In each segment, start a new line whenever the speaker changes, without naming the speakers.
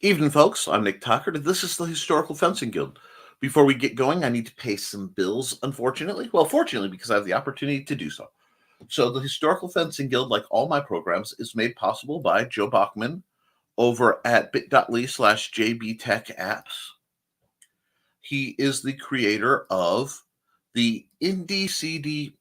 Evening, folks. I'm Nick Tucker, and this is the Historical Fencing Guild. Before we get going, I need to pay some bills, unfortunately. Well, fortunately, because I have the opportunity to do so. So, the Historical Fencing Guild, like all my programs, is made possible by Joe Bachman over at bit.ly/jbtechapps. He is the creator of the IndieCD,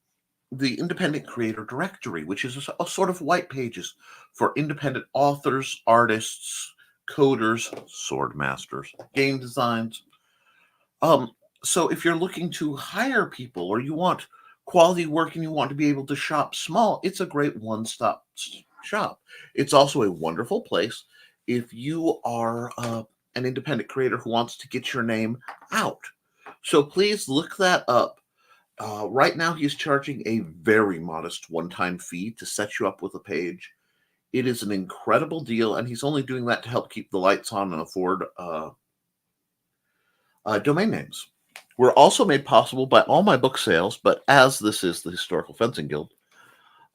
the Independent Creator Directory, which is a sort of white pages for independent authors, artists, coders, sword masters, game designs. So if you're looking to hire people or you want quality work and you want to be able to shop small, it's a great one-stop shop. It's also a wonderful place if you are an independent creator who wants to get your name out. So please look that up. Right now, he's charging a very modest one-time fee to set you up with a page. It is an incredible deal, and he's only doing that to help keep the lights on and afford domain names. We're also made possible by all my book sales, but as this is the Historical Fencing Guild,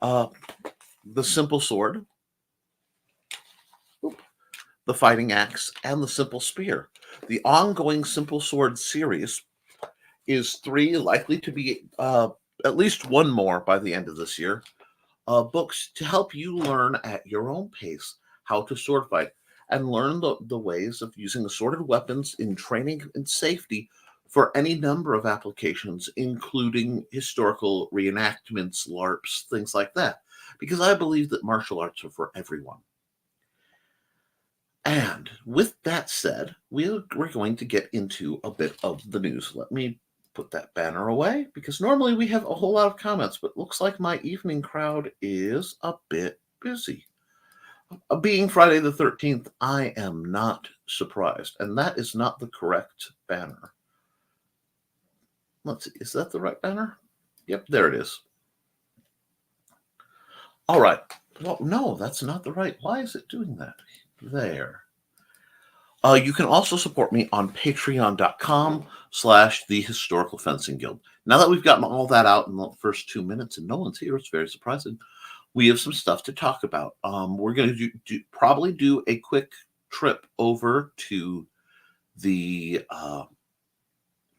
the Simple Sword, the Fighting Axe, and the Simple Spear. The ongoing Simple Sword series is 3, likely to be at least one more by the end of this year, books to help you learn at your own pace how to sword fight and learn the ways of using assorted weapons in training and safety for any number of applications, including historical reenactments, LARPs, things like that, because I believe that martial arts are for everyone. And with that said, we're going to get into a bit of the news. Let me put that banner away, because normally we have a whole lot of comments, but looks like my evening crowd is a bit busy. Being Friday the 13th, I am not surprised, and that is not the correct banner. Let's see, is that the right banner? Yep, there it is. All right. Well, no, that's not the right. Why is it doing that? There. You can also support me on patreon.com/the Historical Fencing Guild. Now that we've gotten all that out in the first 2 minutes and no one's here, it's very surprising. We have some stuff to talk about. We're going to probably do a quick trip over to the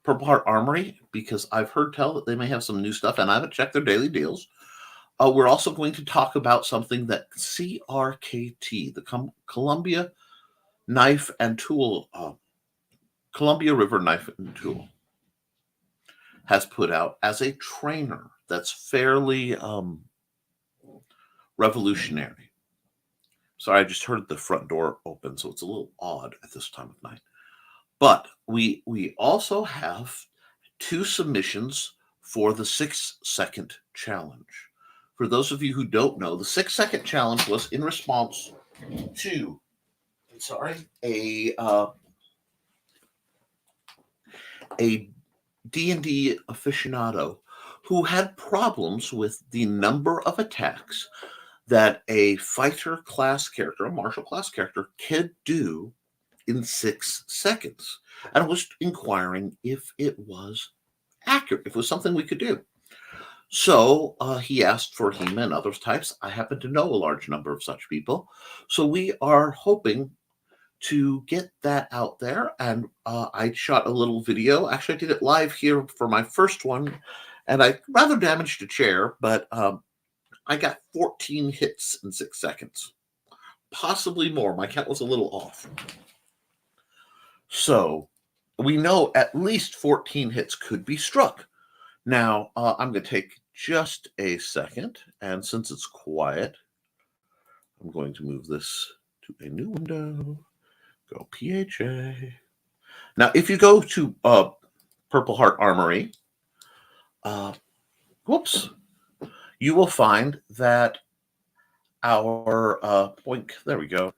Purple Heart Armory, because I've heard tell that they may have some new stuff, and I haven't checked their daily deals. We're also going to talk about something that CRKT, the Columbia Knife and Tool, Columbia River Knife and Tool, has put out as a trainer that's fairly revolutionary. Sorry, I just heard the front door open, so it's a little odd at this time of night. But we also have 2 submissions for the 6-second challenge. For those of you who don't know, the 6-second challenge was in response to a D&D aficionado who had problems with the number of attacks that a fighter class character, a martial class character, could do in 6 seconds, and was inquiring if it was accurate, if it was something we could do. So he asked for HEMA and other types. I happen to know a large number of such people, so we are hoping to get that out there. And I shot a little video. Actually, I did it live here for my first one, and I rather damaged a chair, but I got 14 hits in 6 seconds, possibly more. My count was a little off. So we know at least 14 hits could be struck. Now, I'm going to take just a second, and since it's quiet, I'm going to move this to a new window. Go PHA. Now, if you go to Purple Heart Armory, you will find that our boink, there we go.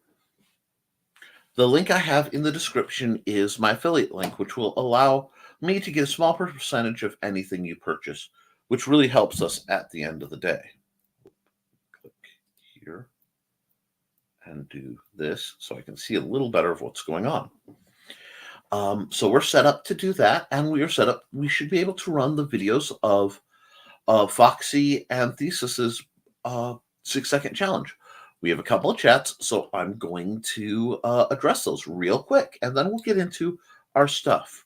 The link I have in the description is my affiliate link, which will allow me to get a small percentage of anything you purchase, which really helps us at the end of the day. Click here and do this so I can see a little better of what's going on. So we're set up to do that, and we are set up. We should be able to run the videos of Foxy and Thesis's 6-second challenge. We have a couple of chats, so I'm going to address those real quick, and then we'll get into our stuff.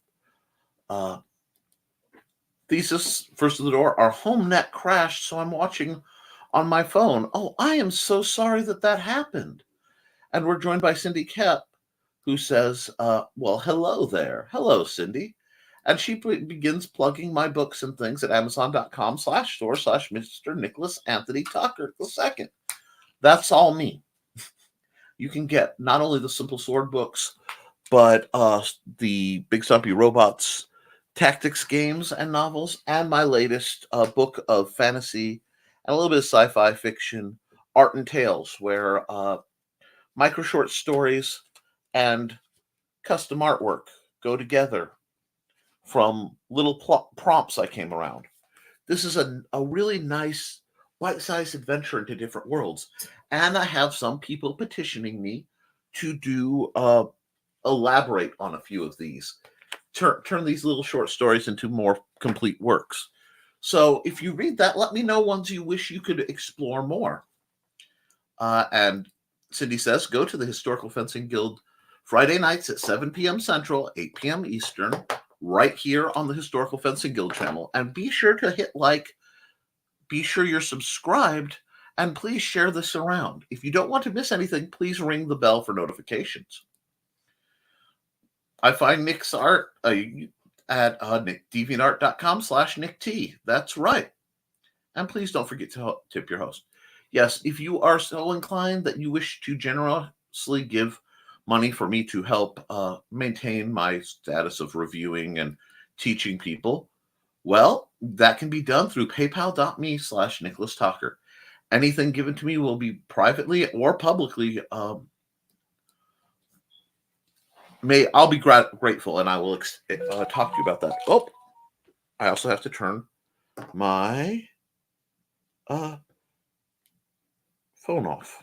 Thesis, first of the door, our home net crashed, so I'm watching on my phone. Oh, I am so sorry that happened. And we're joined by Cindy Kep, who says, well, hello there. Hello, Cindy. And she begins plugging my books and things at amazon.com/store/Mr. Nicholas Anthony Tucker II. That's all me. You can get not only the Simple Sword books, but the Big Stumpy Robots tactics games and novels, and my latest book of fantasy and a little bit of sci-fi fiction, Art and Tales, where micro short stories and custom artwork go together from little prompts I came around. This is a really nice bite-sized adventure into different worlds. And I have some people petitioning me to do elaborate on a few of these. Turn these little short stories into more complete works. So if you read that, let me know ones you wish you could explore more. And Cindy says, go to the Historical Fencing Guild Friday nights at 7 p.m. Central, 8 p.m. Eastern, right here on the Historical Fencing Guild channel. And be sure to hit like, be sure you're subscribed, and please share this around. If you don't want to miss anything, please ring the bell for notifications. I find Nick's art at deviantart.com/NickT. That's right. And please don't forget to tip your host. Yes, if you are so inclined that you wish to generously give money for me to help maintain my status of reviewing and teaching people, well, that can be done through paypal.me/Nicholas Tucker. Anything given to me will be privately or publicly I'll be grateful, and I will talk to you about that. Oh, I also have to turn my phone off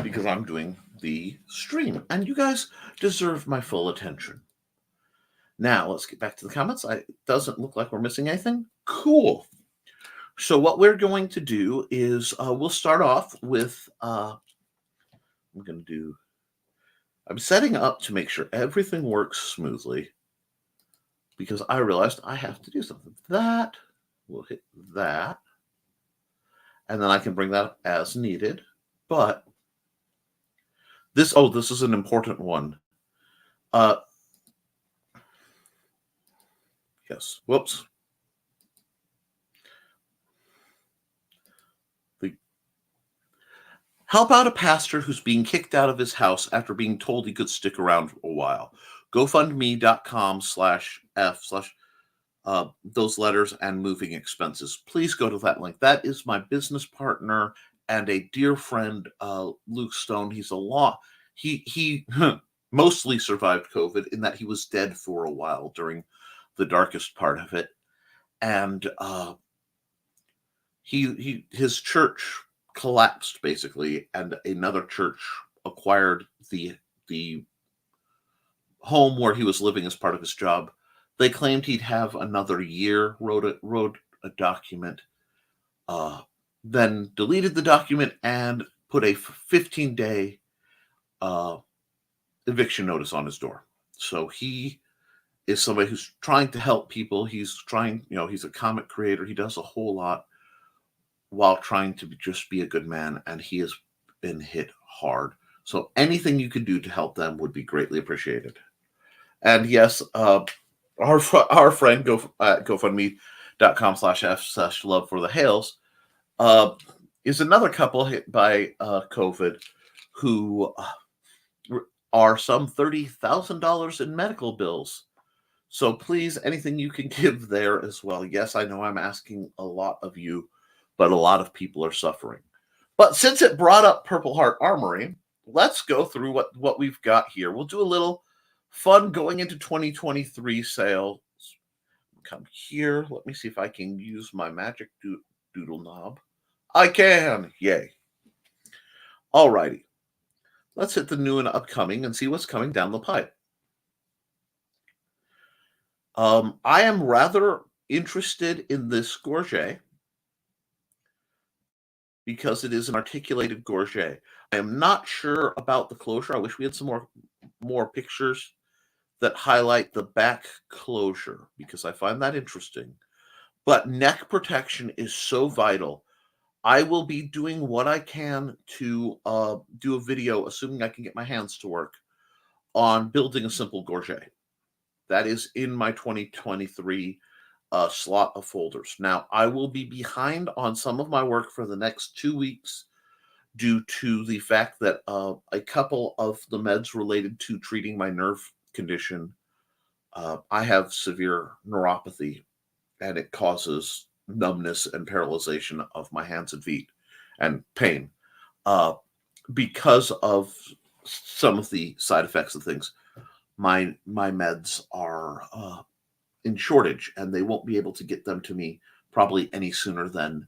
because I'm doing the stream, and you guys deserve my full attention. Now, let's get back to the comments. It doesn't look like we're missing anything. Cool. So what we're going to do is we'll start off with, I'm setting up to make sure everything works smoothly because I realized I have to do something. That, we'll hit that, and then I can bring that up as needed. But this is an important one. Yes, whoops. Help out a pastor who's being kicked out of his house after being told he could stick around for a while. GoFundMe.com/F/ those letters and moving expenses. Please go to that link. That is my business partner and a dear friend, Luke Stone. He mostly survived COVID in that he was dead for a while during the darkest part of it. And his church collapsed basically, and another church acquired the home where he was living as part of his job. They claimed he'd have another year, wrote a document, then deleted the document and put a 15-day eviction notice on his door. So he is somebody who's trying to help people. He's trying, he's a comic creator. He does a whole lot while trying to just be a good man, and he has been hit hard. So anything you could do to help them would be greatly appreciated. And yes, our friend GoFundMe.com/F/Love for the Hales is another couple hit by COVID who are some $30,000 in medical bills. So please, anything you can give there as well. Yes, I know I'm asking a lot of you, but a lot of people are suffering. But since it brought up Purple Heart Armory, let's go through what we've got here. We'll do a little fun going into 2023 sales. Come here. Let me see if I can use my magic doodle knob. I can. Yay. Alrighty. Let's hit the new and upcoming and see what's coming down the pipe. I am rather interested in this Gorget. because it is an articulated gorget. I am not sure about the closure. I wish we had some more pictures that highlight the back closure because I find that interesting. But neck protection is so vital. I will be doing what I can to do a video, assuming I can get my hands to work, on building a simple gorget. That is in my 2023 slot of folders. Now, I will be behind on some of my work for the next 2 weeks due to the fact that a couple of the meds related to treating my nerve condition, I have severe neuropathy, and it causes numbness and paralyzation of my hands and feet and pain because of some of the side effects of things. My meds are in shortage, and they won't be able to get them to me probably any sooner than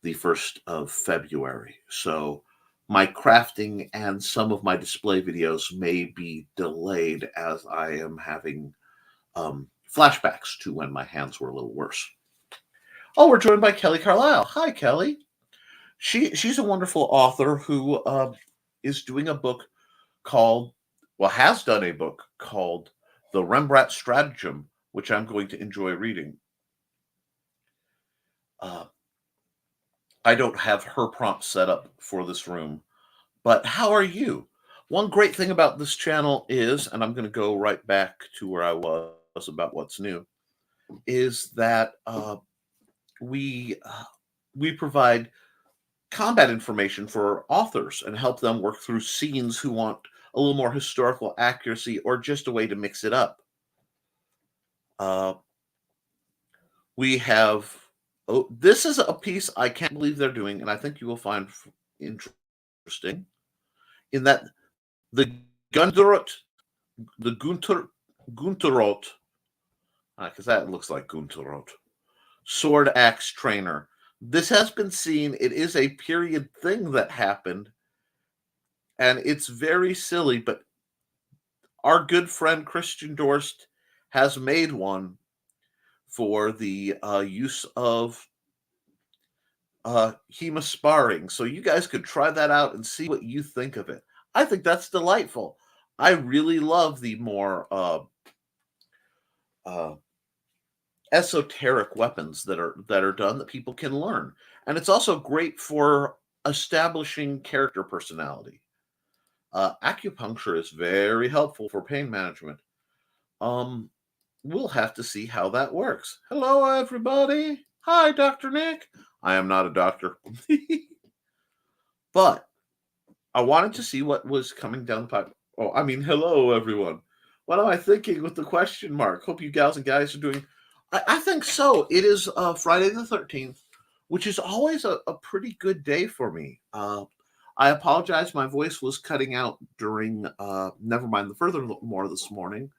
the 1st of February. So my crafting and some of my display videos may be delayed as I am having flashbacks to when my hands were a little worse. Oh, we're joined by Kelly Carlisle. Hi, Kelly. She's a wonderful author who is doing a book has done a book called The Rembrandt Stratagem, which I'm going to enjoy reading. I don't have her prompt set up for this room, but how are you? One great thing about this channel is, and I'm going to go right back to where I was about what's new, is that we provide combat information for authors and help them work through scenes who want a little more historical accuracy or just a way to mix it up. We have, this is a piece I can't believe they're doing, and I think you will find interesting, in that the Gunterot, because that looks like Gunterot, sword axe trainer. This has been seen. It is a period thing that happened, and it's very silly, but our good friend Christian Dorst has made one for the use of HEMA sparring. So you guys could try that out and see what you think of it. I think that's delightful. I really love the more esoteric weapons that are done that people can learn. And it's also great for establishing character personality. Acupuncture is very helpful for pain management. We'll have to see how that works. Hello, everybody. Hi, Dr. Nick. I am not a doctor. But I wanted to see what was coming down the pipe. Oh, I mean, hello, everyone. What am I thinking with the question mark? Hope you gals and guys are doing... I think so. It is Friday the 13th, which is always a pretty good day for me. I apologize. My voice was cutting out during Never Mind the Furthermore this morning,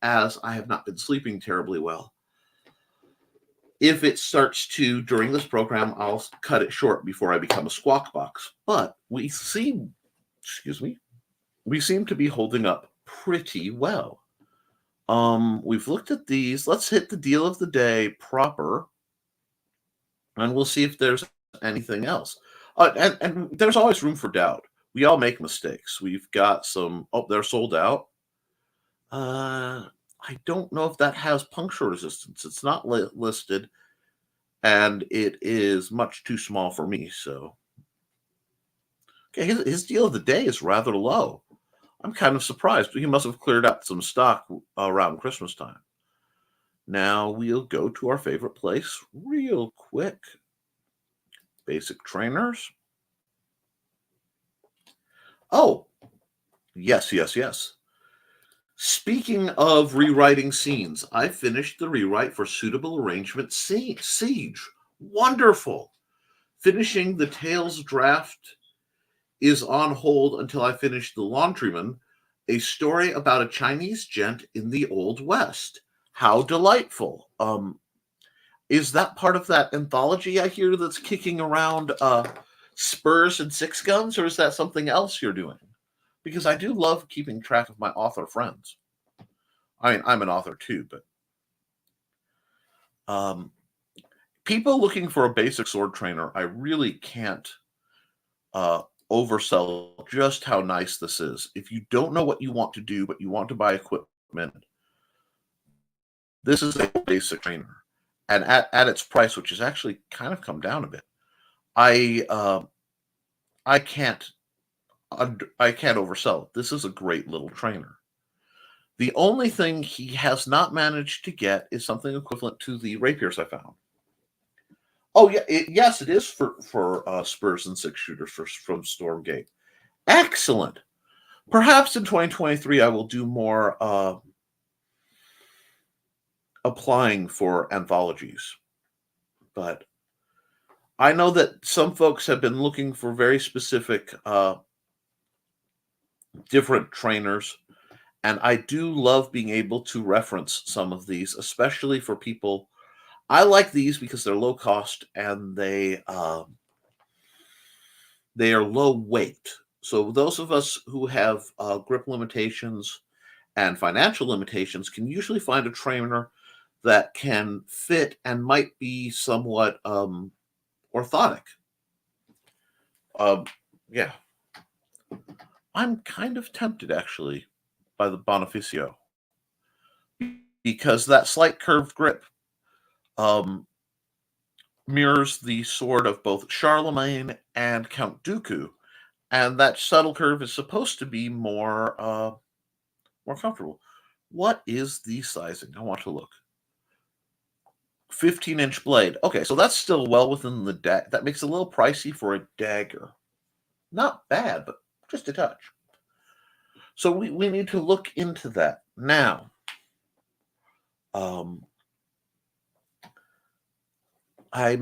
as I have not been sleeping terribly well. If it starts to, during this program, I'll cut it short before I become a squawk box. But we seem to be holding up pretty well. We've looked at these. Let's hit the deal of the day proper, and we'll see if there's anything else. And there's always room for doubt. We all make mistakes. We've got some... Oh, they're sold out. I don't know if that has puncture resistance. It's not listed, and it is much too small for me. So, okay, his deal of the day is rather low. I'm kind of surprised. He must have cleared out some stock around Christmas time. Now we'll go to our favorite place real quick. Basic trainers. Oh, yes. Speaking of rewriting scenes, I finished the rewrite for Suitable Arrangement Siege. Wonderful. Finishing the Tales draft is on hold until I finish The Laundryman, a story about a Chinese gent in the Old West. How delightful. Is that part of that anthology I hear that's kicking around Spurs and Six Guns, or is that something else you're doing? Because I do love keeping track of my author friends. I mean, I'm an author too, but people looking for a basic sword trainer, I really can't oversell just how nice this is. If you don't know what you want to do, but you want to buy equipment, this is a basic trainer. And at its price, which has actually kind of come down a bit, I can't oversell it. This is a great little trainer. The only thing he has not managed to get is something equivalent to the rapiers I found. Oh yeah, yes, it is for spurs and 6-shooters from Stormgate. Excellent. Perhaps in 2023 I will do more applying for anthologies, but I know that some folks have been looking for very specific different trainers, and I do love being able to reference some of these, especially for people. I like these because they're low cost and they are low weight. So those of us who have grip limitations and financial limitations can usually find a trainer that can fit and might be somewhat orthotic. Yeah. I'm kind of tempted, actually, by the Bonificio, because that slight curved grip mirrors the sword of both Charlemagne and Count Dooku, and that subtle curve is supposed to be more comfortable. What is the sizing? I want to look. 15-inch blade. Okay, so that's still well within the that makes it a little pricey for a dagger. Not bad, but just a touch. So we need to look into that. Now, I'm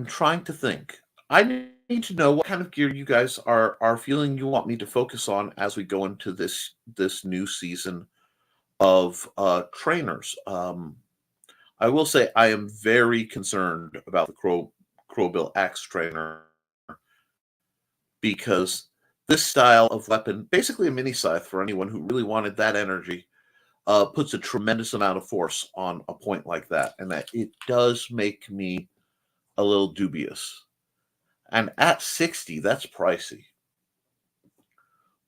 trying to think. I need to know what kind of gear you guys are feeling you want me to focus on as we go into this new season of trainers. I will say I am very concerned about the Crowbill Axe trainer, because this style of weapon, basically a mini scythe for anyone who really wanted that energy, puts a tremendous amount of force on a point like that, and that it does make me a little dubious. And at 60, that's pricey.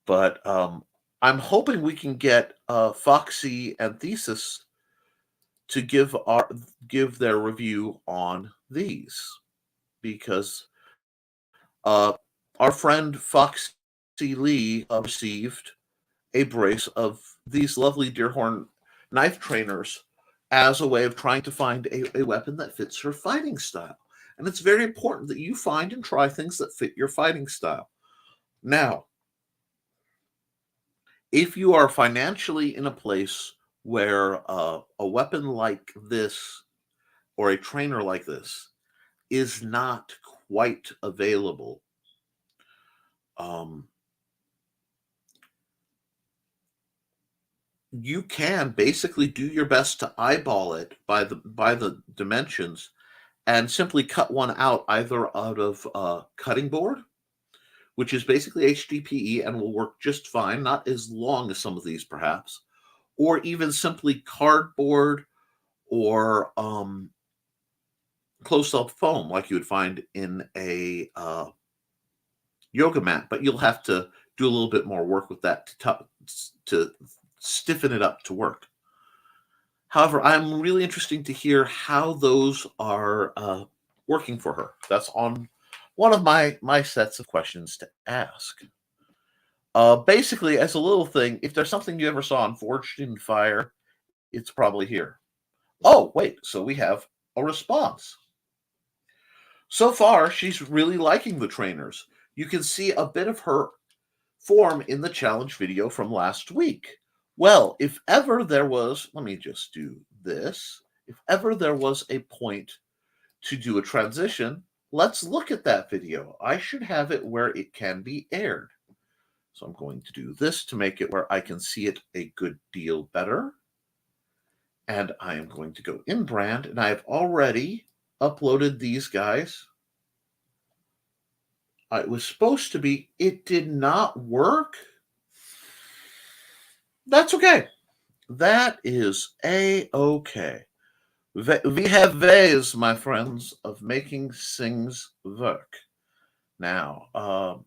But I'm hoping we can get Foxy and Thesis to give their review on these, because our friend Foxy Lee received a brace of these lovely Deerhorn knife trainers as a way of trying to find a weapon that fits her fighting style. And it's very important that you find and try things that fit your fighting style. Now, if you are financially in a place where a weapon like this or a trainer like this is not quite available, you can basically do your best to eyeball it by the dimensions and simply cut one out, either out of cutting board, which is basically HDPE and will work just fine, not as long as some of these perhaps, or even simply cardboard or close-up foam like you would find in a yoga mat, but you'll have to do a little bit more work with that to stiffen it up to work. However, I'm really interested to hear how those are working for her. That's on one of my sets of questions to ask. Basically, as a little thing, if there's something you ever saw on Forged in Fire, it's probably here. Oh, wait, so we have a response. So far, she's really liking the trainers. You can see a bit of her form in the challenge video from last week. Well, if ever there was, let me just do this. If ever there was a point to do a transition, let's look at that video. I should have it where it can be aired. So I'm going to do this to make it where I can see it a good deal better. And I am going to go in brand, and I have already uploaded these guys. It was supposed to be, it did not work. That's okay. That is a-okay. We have ways, my friends, of making things work. Now,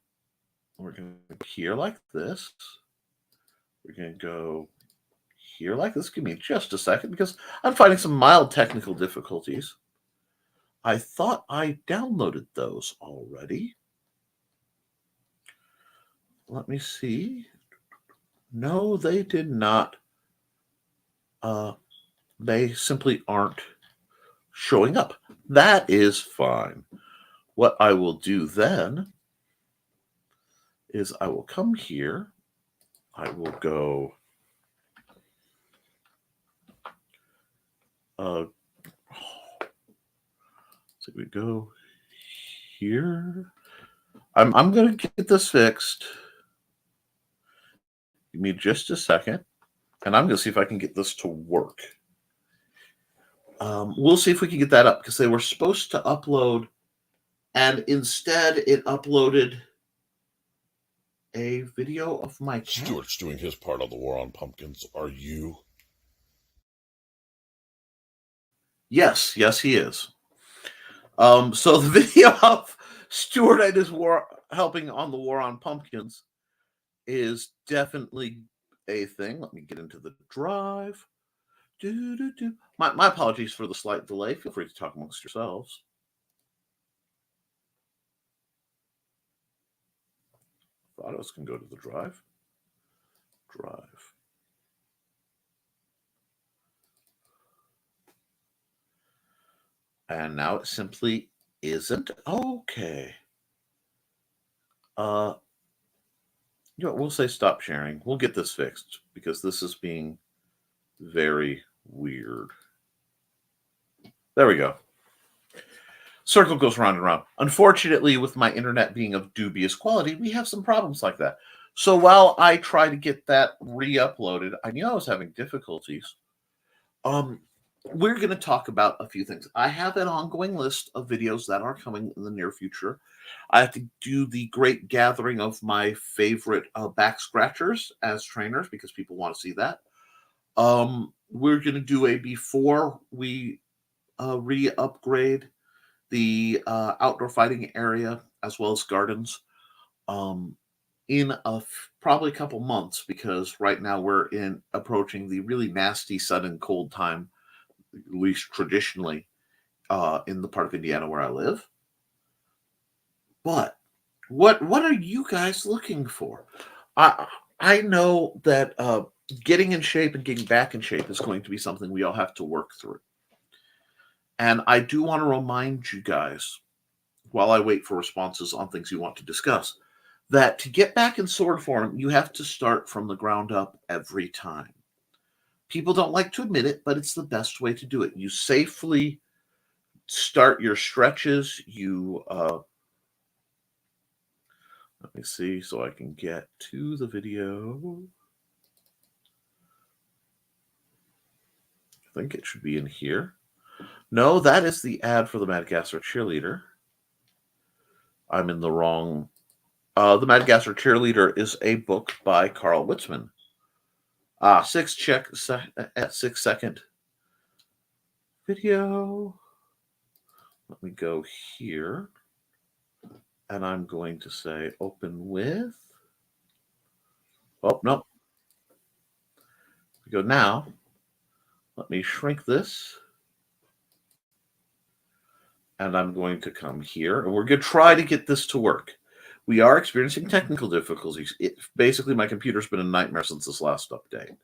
We're going to go here like this. We're going to go here like this. Give me just a second because I'm finding some mild technical difficulties. I thought I downloaded those already. Let me see. No, they did not. They simply aren't showing up. That is fine. What I will do then is I will come here. I will go so we go here. I'm going to get this fixed. Give me just a second, and I'm going to see if I can get this to work. We'll see if we can get that up because they were supposed to upload, and instead it uploaded a video of my cat.
Stuart's doing his part on the War on Pumpkins. Are you?
Yes, he is. So the video of Stuart and his helping on the War on Pumpkins is definitely a thing. Let me get into the drive. My apologies for the slight delay. Feel free to talk amongst yourselves. Thought I was going to go to the drive. And now it simply isn't. Okay. You know, we'll say stop sharing. We'll get this fixed because this is being very weird. There we go. Circle goes round and round. Unfortunately, with my internet being of dubious quality, we have some problems like that. So while I try to get that re-uploaded, I knew I was having difficulties. We're going to talk about a few things. I have an ongoing list of videos that are coming in the near future. I have to do the great gathering of my favorite back scratchers as trainers because people want to see that. We're going to do a before we re-upgrade the outdoor fighting area as well as gardens in probably a couple months because right now we're approaching the really nasty sudden cold time, at least traditionally, in the part of Indiana where I live. But what are you guys looking for? I know that getting in shape and getting back in shape is going to be something we all have to work through. And I do want to remind you guys, while I wait for responses on things you want to discuss, that to get back in sword form, you have to start from the ground up every time. People don't like to admit it, but it's the best way to do it. You safely start your stretches. Let me see so I can get to the video. I think it should be in here. No, that is the ad for the Madagascar Cheerleader. I'm in the wrong. The Madagascar Cheerleader is a book by Carl Witzman. 6 second video. Let me go here. And I'm going to say open with. Oh, no. We go now. Let me shrink this. And I'm going to come here. And we're going to try to get this to work. We are experiencing technical difficulties. Basically, my computer's been a nightmare since this last update.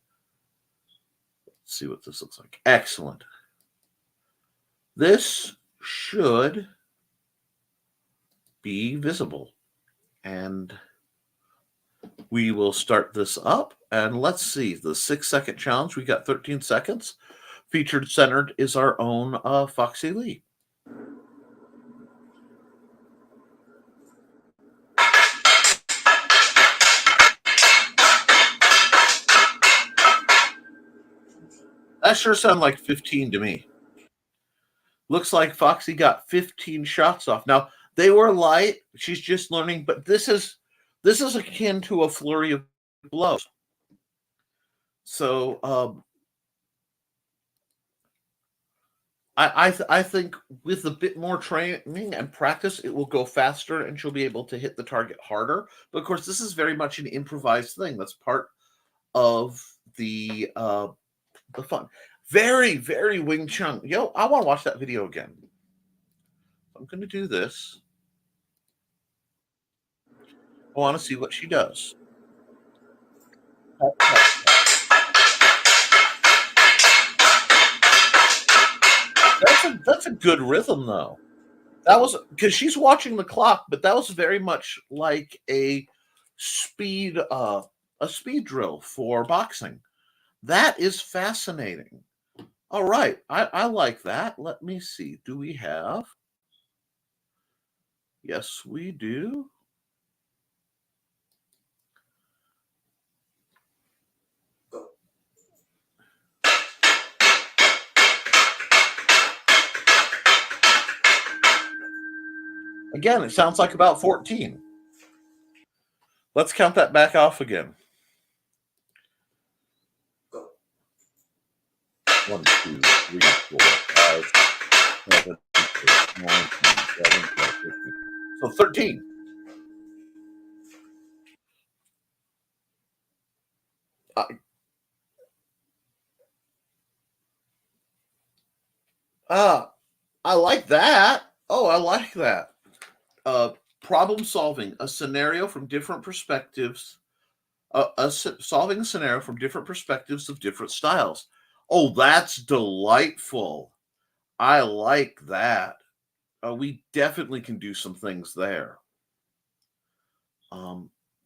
Let's see what this looks like. Excellent. This should be visible. And we will start this up. And let's see. The 6 second challenge. We got 13 seconds. Featured centered is our own Foxy Lee. That sure sounded like 15 to me. Looks like Foxy got 15 shots off. Now, they were light. She's just learning, but this is akin to a flurry of blows. So, I think with a bit more training and practice, it will go faster, and she'll be able to hit the target harder. But of course, this is very much an improvised thing. That's part of the fun. Very, very Wing Chun. Yo, I want to watch that video again. I'm going to do this. I want to see what she does. That's a good rhythm, though. That was because she's watching the clock, but that was very much like speed a speed drill for boxing. That is fascinating. All right, I like that. Let me see. Do we have? Yes, we do. Again, it sounds like about 14. Let's count that back off again. 1, 2, 3, 4, 5, 7, 8, 9, 10, 11, 12, 13. So 13. I like that. Oh, I like that. Problem solving, a scenario from different perspectives, solving a scenario from different perspectives of different styles. Oh, that's delightful. I like that. We definitely can do some things there.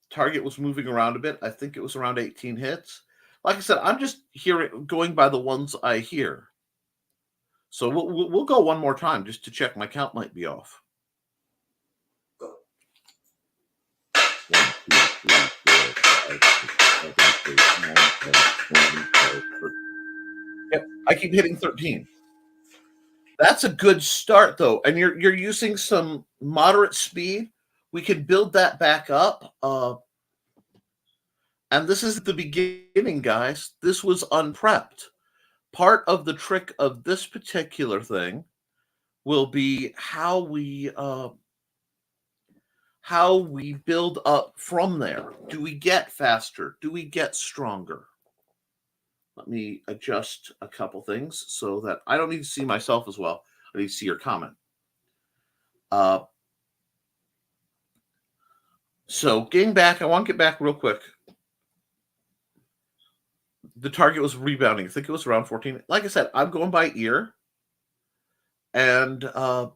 Target was moving around a bit. I think it was around 18 hits. Like I said, I'm just going by the ones I hear. So we'll go one more time just to check. My count might be off. 1, 2, 3, 4, 5, 6, 7, 8, 9, 10, 11, 12, 13. Yep, I keep hitting 13. That's a good start, though, and you're using some moderate speed. We can build that back up. And this is the beginning, guys. This was unprepped. Part of the trick of this particular thing will be how we build up from there. Do we get faster? Do we get stronger? Let me adjust a couple things so that I don't need to see myself as well. I need to see your comment. So getting back, I want to get back real quick. The target was rebounding. I think it was around 14. Like I said, I'm going by ear. And I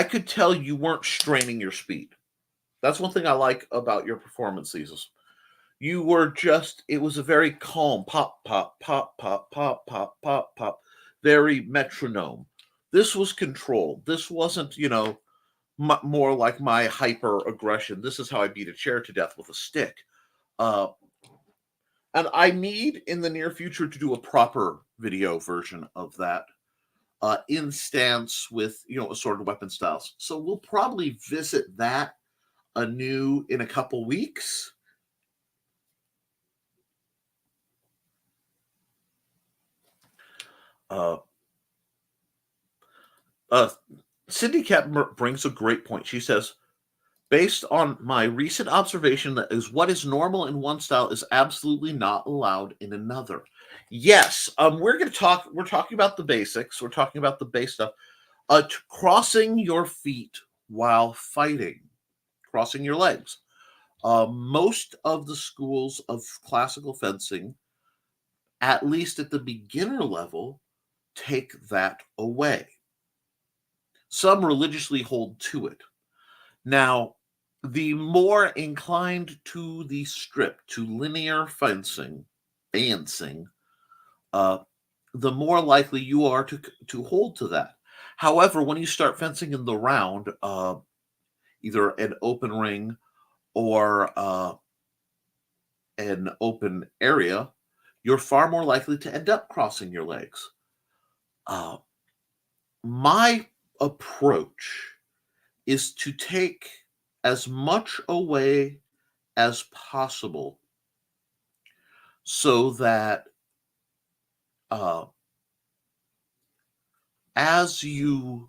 could tell you weren't straining your speed. That's one thing I like about your performances. You were just, it was a very calm pop, pop, pop, pop, pop, pop, pop, pop, very metronome. This was controlled. This wasn't, more like my hyper aggression. This is how I beat a chair to death with a stick. And I need in the near future to do a proper video version of that in stance with, assorted weapon styles. So we'll probably visit that anew in a couple weeks. Cindy Cat brings a great point. She says, based on my recent observation, that is what is normal in one style is absolutely not allowed in another. Yes, we're talking about the basics. We're talking about the base stuff. Crossing your feet while fighting, crossing your legs. Most of the schools of classical fencing, at least at the beginner level, take that away. Some religiously hold to it. Now, the more inclined to the strip, to linear fencing, the more likely you are to hold to that. However, when you start fencing in the round, either an open ring or an open area, you're far more likely to end up crossing your legs. My approach is to take as much away as possible so that as you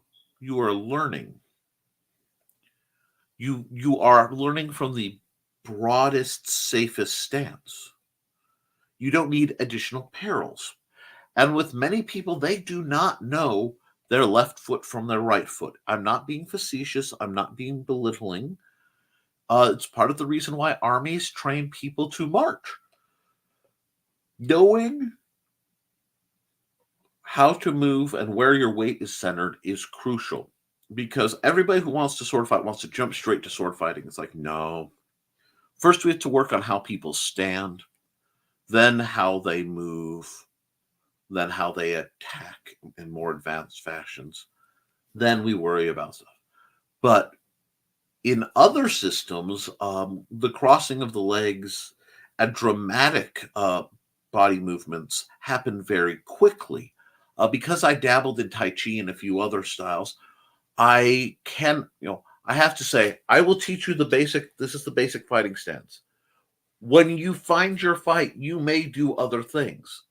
are learning, you are learning from the broadest, safest stance. You don't need additional perils. And with many people, they do not know their left foot from their right foot. I'm not being facetious. I'm not being belittling. It's part of the reason why armies train people to march. Knowing how to move and where your weight is centered is crucial, because everybody who wants to sword fight wants to jump straight to sword fighting. It's like, no. First, we have to work on how people stand, then how they move, then how they attack in more advanced fashions. Then we worry about stuff. But in other systems, the crossing of the legs and dramatic body movements happen very quickly. Because I dabbled in Tai Chi and a few other styles, I have to say, I will teach you this is the basic fighting stance. When you find your fight, you may do other things.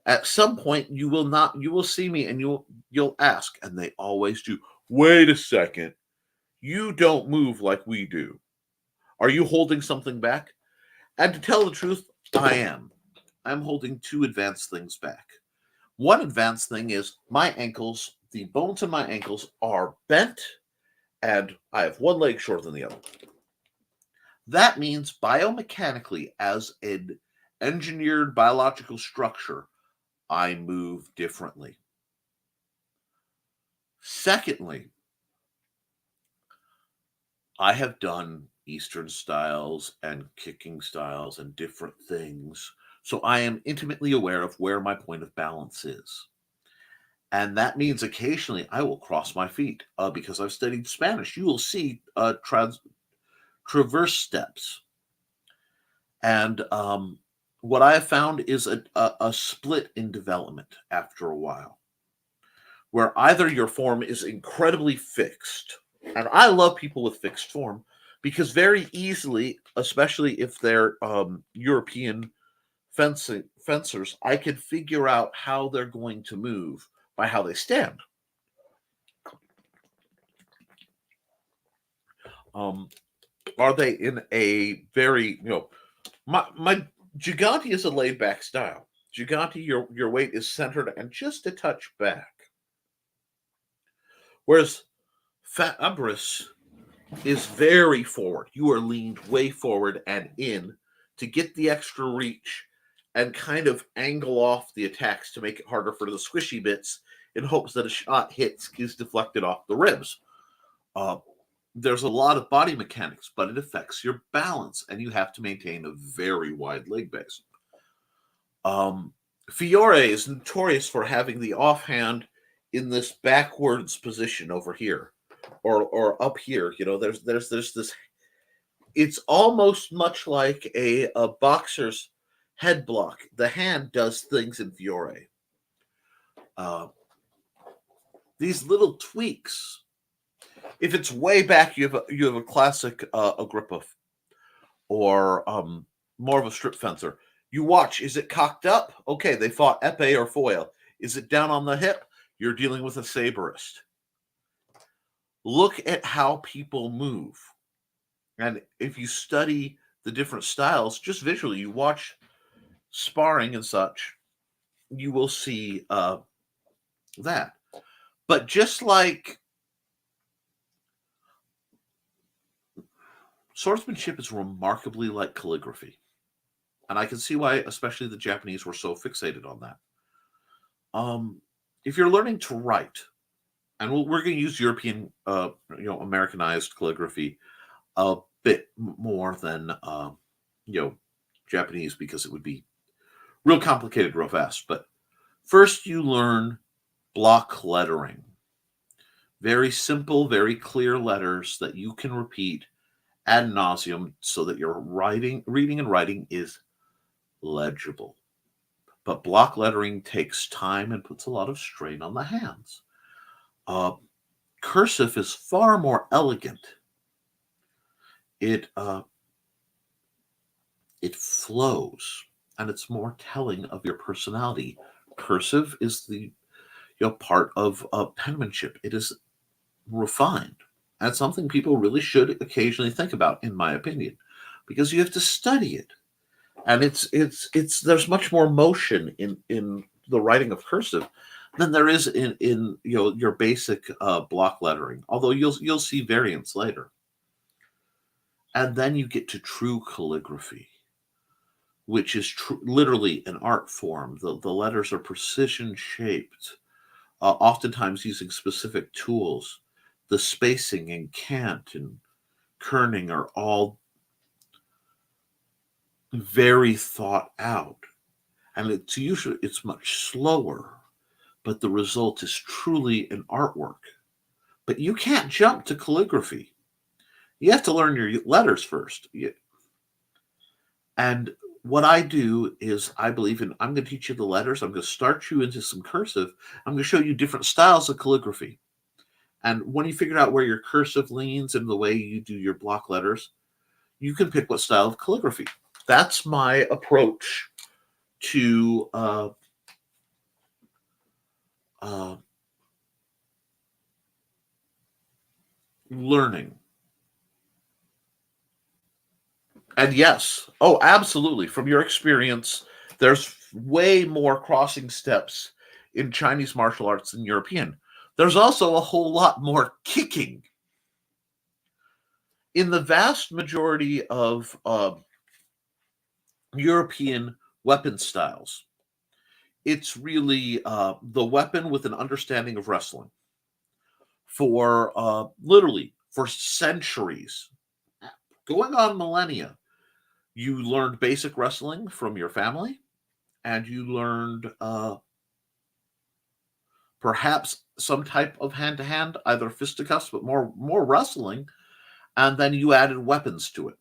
At some point, you will see me and you'll ask, and they always do, wait a second, you don't move like we do. Are you holding something back? And to tell the truth, I am. I'm holding two advanced things back. One advanced thing is my ankles, the bones in my ankles are bent, and I have one leg shorter than the other. That means biomechanically, as an engineered biological structure, I move differently. Secondly, I have done Eastern styles and kicking styles and different things, so I am intimately aware of where my point of balance is. And that means occasionally I will cross my feet because I've studied Spanish. You will see traverse steps. And what I have found is a split in development after a while, where either your form is incredibly fixed, and I love people with fixed form because very easily, especially if they're European fencers, I can figure out how they're going to move by how they stand. Are they in a very, my Gigante is a laid back style. Gigante, your weight is centered and just a touch back. Whereas Fat Abris is very forward. You are leaned way forward and in to get the extra reach and kind of angle off the attacks to make it harder for the squishy bits in hopes that a shot is deflected off the ribs. There's a lot of body mechanics, but it affects your balance, and you have to maintain a very wide leg base. Fiore is notorious for having the offhand in this backwards position over here, or up here. There's this. It's almost much like a boxer's head block. The hand does things in Fiore. These little tweaks. If it's way back, you have a classic Agrippa, or more of a strip fencer. You watch, is it cocked up? Okay, they fought epee or foil. Is it down on the hip? You're dealing with a saberist. Look at how people move. And if you study the different styles, just visually, you watch sparring and such, you will see that. But just like swordsmanship is remarkably like calligraphy. And I can see why, especially the Japanese, were so fixated on that. If you're learning to write, and we're going to use European, Americanized calligraphy a bit more than, Japanese, because it would be real complicated real fast. But first, you learn block lettering. Very simple, very clear letters that you can repeat ad nauseum so that your reading and writing is legible. But block lettering takes time and puts a lot of strain on the hands. Cursive is far more elegant. It flows, and it's more telling of your personality. Cursive is part of penmanship. It is refined. That's something people really should occasionally think about, in my opinion, because you have to study it, and it's there's much more motion in the writing of cursive than there is in your basic block lettering. Although you'll see variants later, and then you get to true calligraphy, which is literally an art form. The letters are precision shaped, oftentimes using specific tools. The spacing and cant and kerning are all very thought out, and it's much slower, but the result is truly an artwork. But you can't jump to calligraphy. You have to learn your letters first. And what I do is I'm going to teach you the letters. I'm going to start you into some cursive. I'm going to show you different styles of calligraphy. And when you figure out where your cursive leans and the way you do your block letters, you can pick what style of calligraphy. That's my approach to learning. And yes, oh, absolutely. From your experience, there's way more crossing steps in Chinese martial arts than European. There's also a whole lot more kicking. In the vast majority of European weapon styles, it's really the weapon with an understanding of wrestling. For literally for centuries, going on millennia, you learned basic wrestling from your family, and you learned perhaps some type of hand-to-hand, either fisticuffs, but more wrestling, and then you added weapons to it.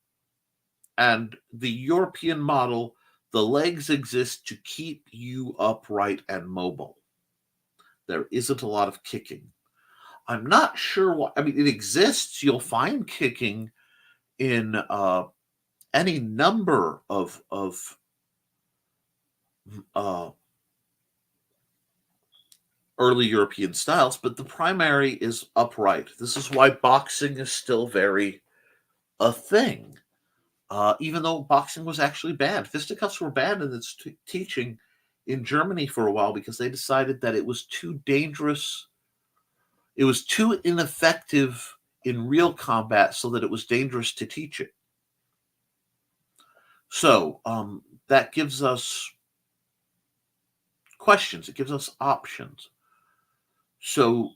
And the European model, the legs exist to keep you upright and mobile. There isn't a lot of kicking. I'm not sure why. I mean, it exists. You'll find kicking in any number of early European styles, but the primary is upright. This is why boxing is still very a thing, even though boxing was actually banned. Fisticuffs were banned in its teaching in Germany for a while because they decided that it was too dangerous. It was too ineffective in real combat, so that it was dangerous to teach it. So that gives us questions. It gives us options. So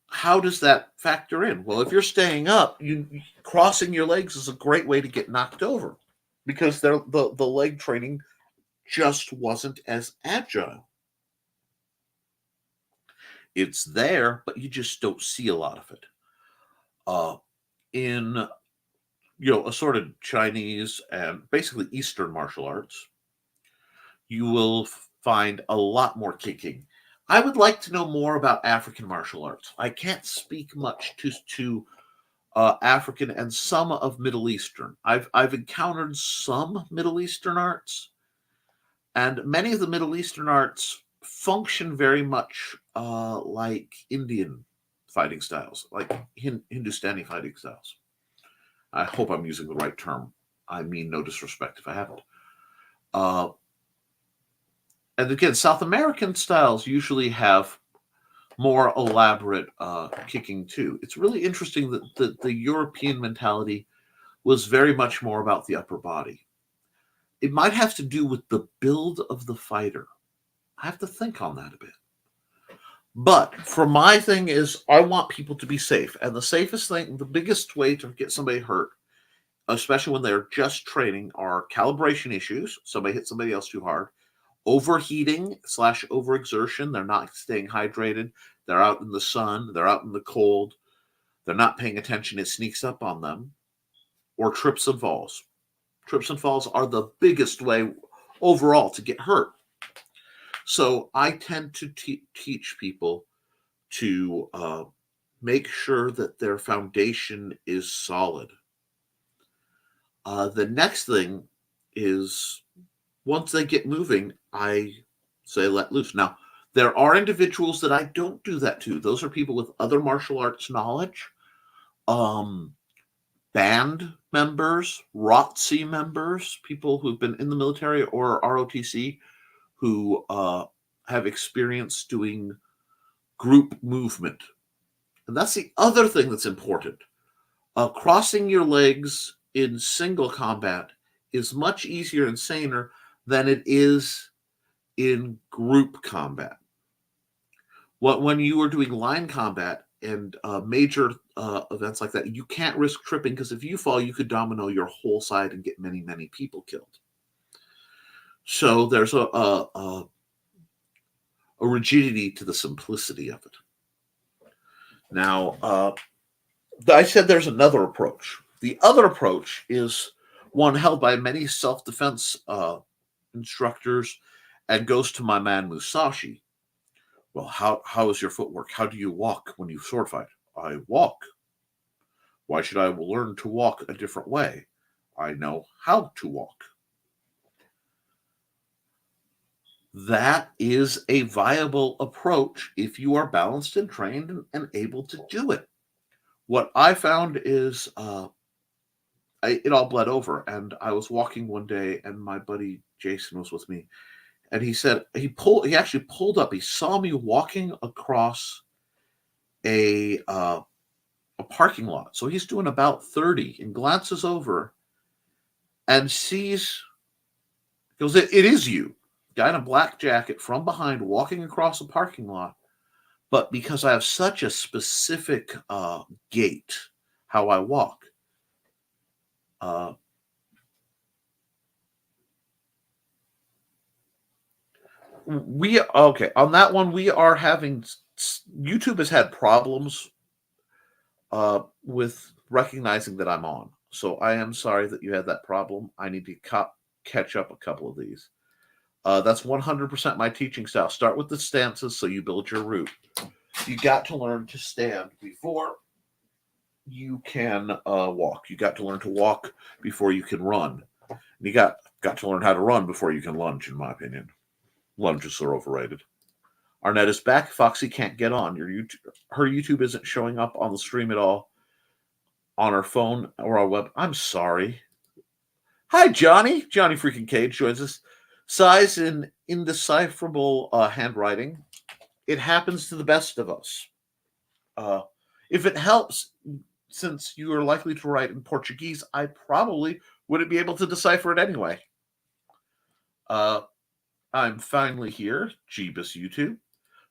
how does that factor in? Well, if you're staying up, crossing your legs is a great way to get knocked over, because the leg training just wasn't as agile. It's there, but you just don't see a lot of it. In assorted Chinese and basically Eastern martial arts, you will find a lot more kicking. I would like to know more about African martial arts. I can't speak much to African and some of Middle Eastern. I've encountered some Middle Eastern arts, and many of the Middle Eastern arts function very much like Indian fighting styles, like Hindustani fighting styles. I hope I'm using the right term. I mean no disrespect if I haven't. And again, South American styles usually have more elaborate kicking too. It's really interesting that the European mentality was very much more about the upper body. It might have to do with the build of the fighter. I have to think on that a bit. But for my thing is, I want people to be safe. And the safest thing, the biggest way to get somebody hurt, especially when they're just training, are calibration issues. Somebody hit somebody else too hard. Overheating / overexertion. They're not staying hydrated. They're out in the sun. They're out in the cold. They're not paying attention. It sneaks up on them. Or trips and falls. Trips and falls are the biggest way overall to get hurt. So I tend to teach people to make sure that their foundation is solid. The next thing is, once they get moving, I say let loose. Now, There are individuals that I don't do that to. Those are people with other martial arts knowledge, band members, ROTC members, people who've been in the military or ROTC who have experience doing group movement. And that's the other thing that's important. Crossing your legs in single combat is much easier and saner than it is in group combat. When you are doing line combat and major events like that, you can't risk tripping, because if you fall, you could domino your whole side and get many, many people killed. So there's a rigidity to the simplicity of it. Now, I said there's another approach. The other approach is one held by many self-defense instructors and goes to my man Musashi. Well, how is your footwork? How do you walk when you sword fight? I walk. Why should I learn to walk a different way? I know how to walk. That is a viable approach if you are balanced and trained and able to do it. What I found is it all bled over, and I was walking one day, and my buddy Jason was with me, and he said he actually pulled up. He saw me walking across a parking lot, so he's doing about 30, and glances over and goes, "It is you, guy in a black jacket from behind, walking across a parking lot." But because I have such a specific gait, how I walk, on that one, we are having, YouTube has had problems with recognizing that I'm on. So I am sorry that you had that problem. I need to catch up a couple of these. That's 100% my teaching style. Start with the stances so you build your route. You got to learn to stand before you can walk. You got to learn to walk before you can run. And you got to learn how to run before you can lunge, in my opinion. Lunges are overrated. Arnett is back. Foxy can't get on. Her YouTube isn't showing up on the stream at all on her phone or our web. I'm sorry. Hi, Johnny. Johnny freaking Cage joins us. Size in indecipherable handwriting. It happens to the best of us. If it helps, since you are likely to write in Portuguese, I probably wouldn't be able to decipher it anyway. I'm finally here. Jeebus YouTube.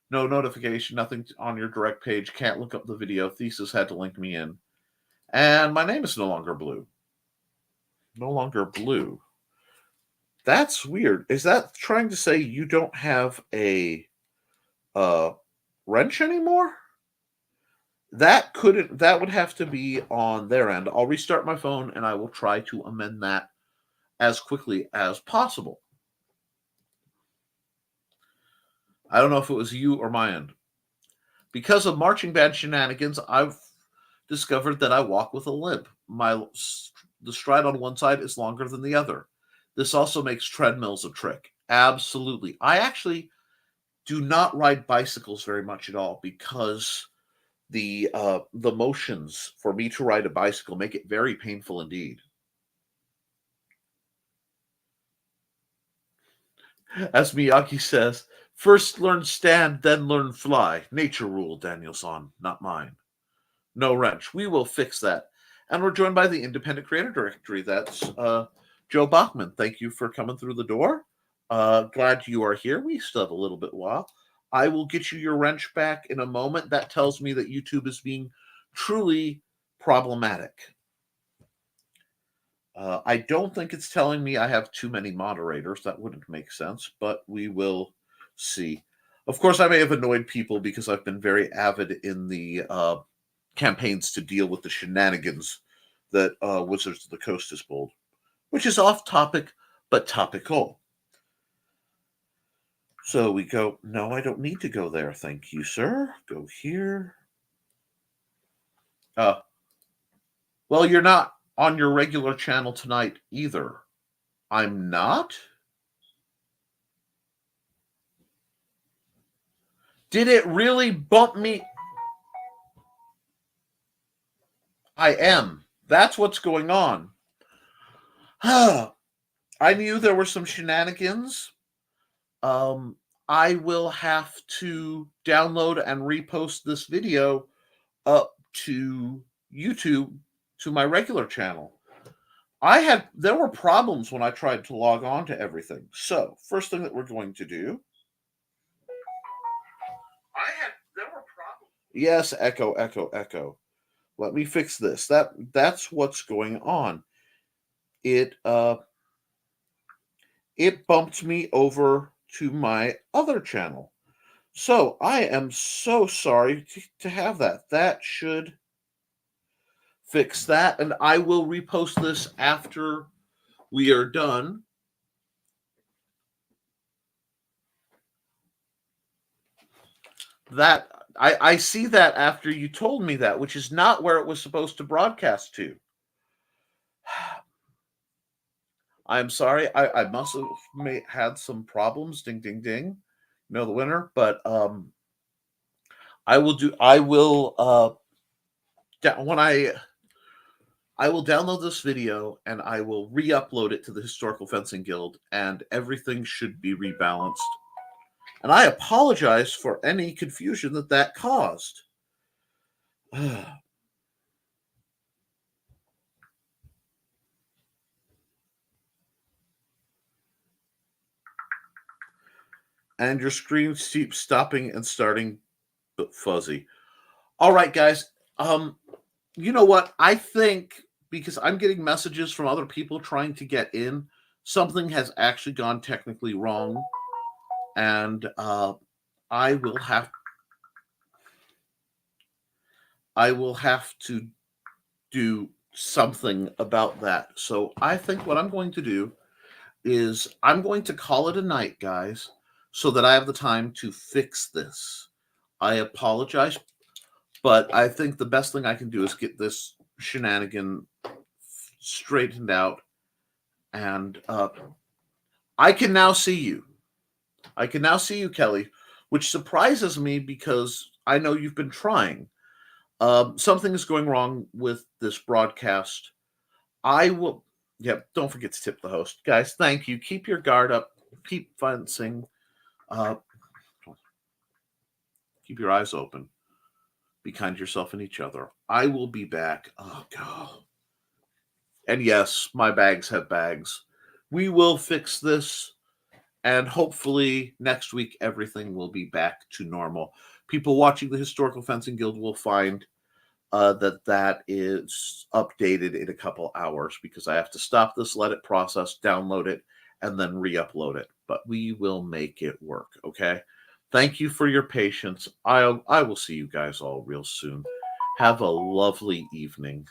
No notification, nothing on your direct page. Can't look up the video. Thesis had to link me in. And my name is no longer blue. No longer blue. That's weird. Is that trying to say you don't have a wrench anymore? That would have to be on their end. I'll restart my phone and I will try to amend that as quickly as possible. I don't know if it was you or my end. Because of marching band shenanigans, I've discovered that I walk with a limp. The stride on one side is longer than the other. This also makes treadmills a trick. Absolutely. I actually do not ride bicycles very much at all, because the motions for me to ride a bicycle make it very painful indeed. As Miyagi says, first learn stand, then learn fly. Nature rule, Danielson, not mine. No wrench. We will fix that. And we're joined by the Independent Creator Directory. That's Joe Bachman. Thank you for coming through the door. Glad you are here. We still have a little bit while. I will get you your wrench back in a moment. That tells me that YouTube is being truly problematic. I don't think it's telling me I have too many moderators. That wouldn't make sense, but we will see. Of course, I may have annoyed people because I've been very avid in the campaigns to deal with the shenanigans that Wizards of the Coast has pulled, which is off topic, but topical. So we go, no, I don't need to go there. Thank you, sir. Go here. Well, you're not on your regular channel tonight either. I'm not? Did it really bump me? I am. That's what's going on. I knew there were some shenanigans. I will have to download and repost this video up to YouTube to my regular channel. There were problems when I tried to log on to everything. So, first thing that we're going to do. There were problems. Yes, echo, echo, echo. Let me fix this. That's what's going on. It bumped me over to my other channel. So I am so sorry to have that. That should fix that, and I will repost this after we are done. That I see that after you told me that, which is not where it was supposed to broadcast to. I'm sorry. I must have had some problems. Ding, ding, ding. You know the winner, but I will download this video and I will re-upload it to the Historical Fencing Guild, and everything should be rebalanced. And I apologize for any confusion that caused. And your screen keeps stopping and starting but fuzzy. All right, guys. You know what? I think because I'm getting messages from other people trying to get in, something has actually gone technically wrong, and I will have to do something about that. So I think what I'm going to do is I'm going to call it a night, guys, so that I have the time to fix this. I apologize, but I think the best thing I can do is get this shenanigan straightened out, and I can now see you. I can now see you, Kelly, which surprises me because I know you've been trying. Something is going wrong with this broadcast. Don't forget to tip the host. Guys, thank you. Keep your guard up. Keep fencing. Keep your eyes open. Be kind to yourself and each other. I will be back. Oh, God. And yes, my bags have bags. We will fix this, and hopefully next week everything will be back to normal. People watching the Historical Fencing Guild will find that is updated in a couple hours, because I have to stop this, let it process, download it, and then re-upload it. But we will make it work, okay? Thank you for your patience. I will see you guys all real soon. Have a lovely evening.